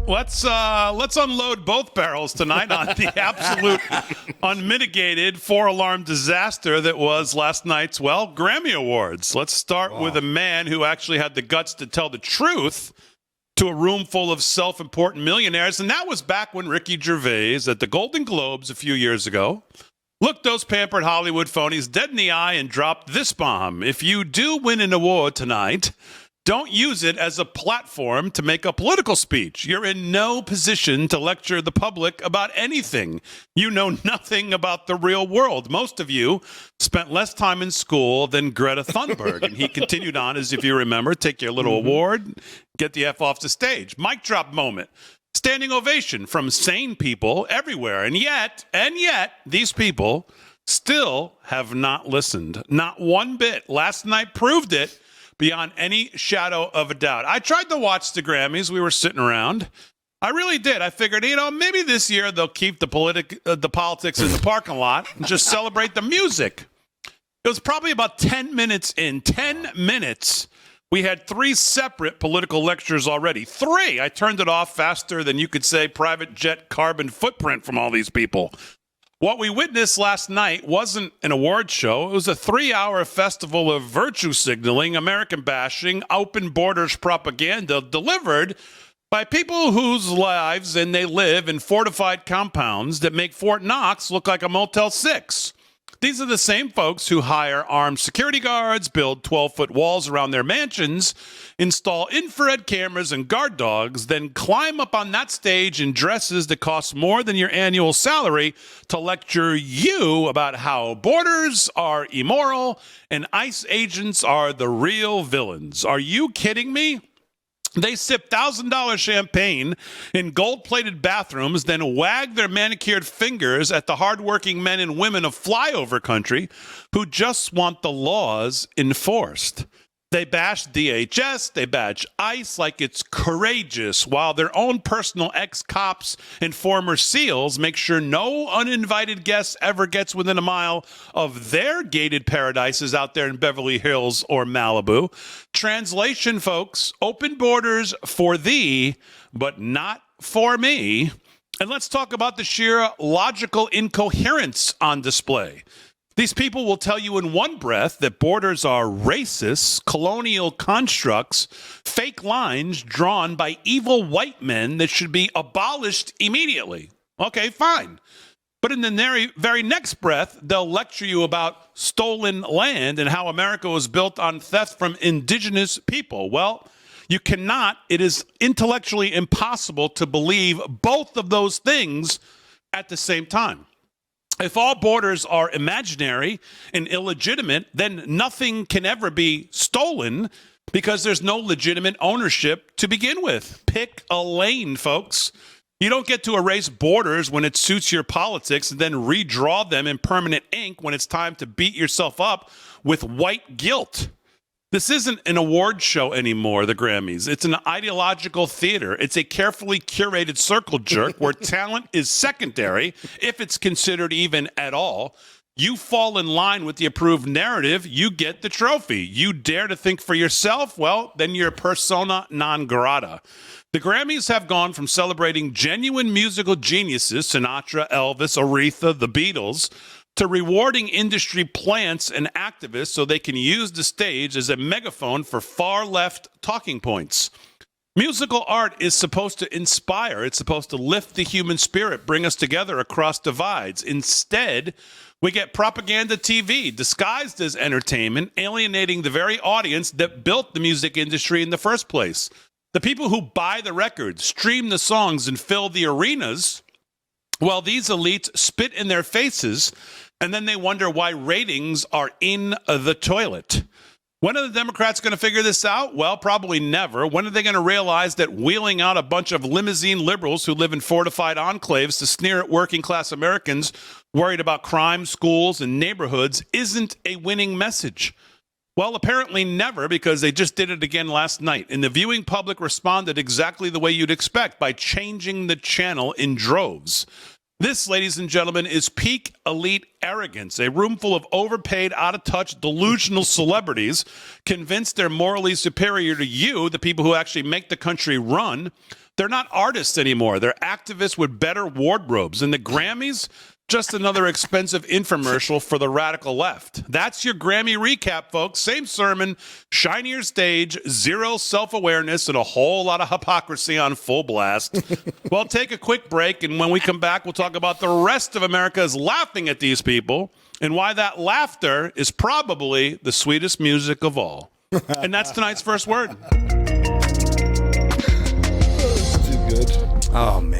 Let's unload both barrels tonight on the absolute unmitigated four-alarm disaster that was last night's, Grammy Awards. Let's start with a man who actually had the guts to tell the truth to a room full of self-important millionaires, and that was back when Ricky Gervais at the Golden Globes a few years ago looked those pampered Hollywood phonies dead in the eye and dropped this bomb. If you do win an award tonight, don't use it as a platform to make a political speech. You're in no position to lecture the public about anything. You know nothing about the real world. Most of you spent less time in school than Greta Thunberg. And he continued on, as if you remember, take your little award, get the F off the stage. Mic drop moment. Standing ovation from sane people everywhere. And yet, these people still have not listened. Not one bit. Last night proved it beyond any shadow of a doubt. I tried to watch the Grammys. We were sitting around. I really did. I figured, maybe this year they'll keep the politics in the parking lot and just celebrate the music. It was probably about 10 minutes in. 10 minutes. We had 3 separate political lectures already. 3. I turned it off faster than you could say private jet carbon footprint from all these people. What we witnessed last night wasn't an award show. It was a 3-hour festival of virtue signaling, American bashing, open borders propaganda delivered by people whose lives and they live in fortified compounds that make Fort Knox look like a Motel 6. These are the same folks who hire armed security guards, build 12-foot walls around their mansions, install infrared cameras and guard dogs, then climb up on that stage in dresses that cost more than your annual salary to lecture you about how borders are immoral and ICE agents are the real villains. Are you kidding me? They sip $1,000 champagne in gold-plated bathrooms, then wag their manicured fingers at the hardworking men and women of flyover country who just want the laws enforced. They bash DHS, they bash ICE like it's courageous, while their own personal ex-cops and former SEALs make sure no uninvited guest ever gets within a mile of their gated paradises out there in Beverly Hills or Malibu. Translation, folks, open borders for thee, but not for me. And let's talk about the sheer logical incoherence on display. These people will tell you in one breath that borders are racist, colonial constructs, fake lines drawn by evil white men that should be abolished immediately. Okay, fine. But in the very next breath, they'll lecture you about stolen land and how America was built on theft from indigenous people. Well, you cannot, it is intellectually impossible to believe both of those things at the same time. If all borders are imaginary and illegitimate, then nothing can ever be stolen because there's no legitimate ownership to begin with. Pick a lane, folks. You don't get to erase borders when it suits your politics and then redraw them in permanent ink when it's time to beat yourself up with white guilt. This isn't an award show anymore, the Grammys. It's an ideological theater. It's a carefully curated circle jerk where talent is secondary, if it's considered even at all. You fall in line with the approved narrative, you get the trophy. You dare to think for yourself? Well, then you're persona non grata. The Grammys have gone from celebrating genuine musical geniuses, Sinatra, Elvis, Aretha, the Beatles, to rewarding industry plants and activists so they can use the stage as a megaphone for far-left talking points. Musical art is supposed to inspire. It's supposed to lift the human spirit, bring us together across divides. Instead, we get propaganda TV disguised as entertainment, alienating the very audience that built the music industry in the first place. The people who buy the records, stream the songs, and fill the arenas, well, these elites spit in their faces, and then they wonder why ratings are in the toilet. When are the Democrats going to figure this out? Well, probably never. When are they going to realize that wheeling out a bunch of limousine liberals who live in fortified enclaves to sneer at working-class Americans worried about crime, schools, and neighborhoods isn't a winning message? Well, apparently never, because they just did it again last night. And the viewing public responded exactly the way you'd expect, by changing the channel in droves. This, ladies and gentlemen, is peak elite arrogance. A room full of overpaid, out-of-touch, delusional celebrities convinced they're morally superior to you, the people who actually make the country run. They're not artists anymore. They're activists with better wardrobes. And the Grammys, just another expensive infomercial for the radical left. That's your Grammy recap, folks. Same sermon, shinier stage, zero self-awareness, and a whole lot of hypocrisy on full blast. Well, take a quick break, and when we come back, we'll talk about the rest of America is laughing at these people and why that laughter is probably the sweetest music of all. And that's tonight's first word. Too good. Oh, man.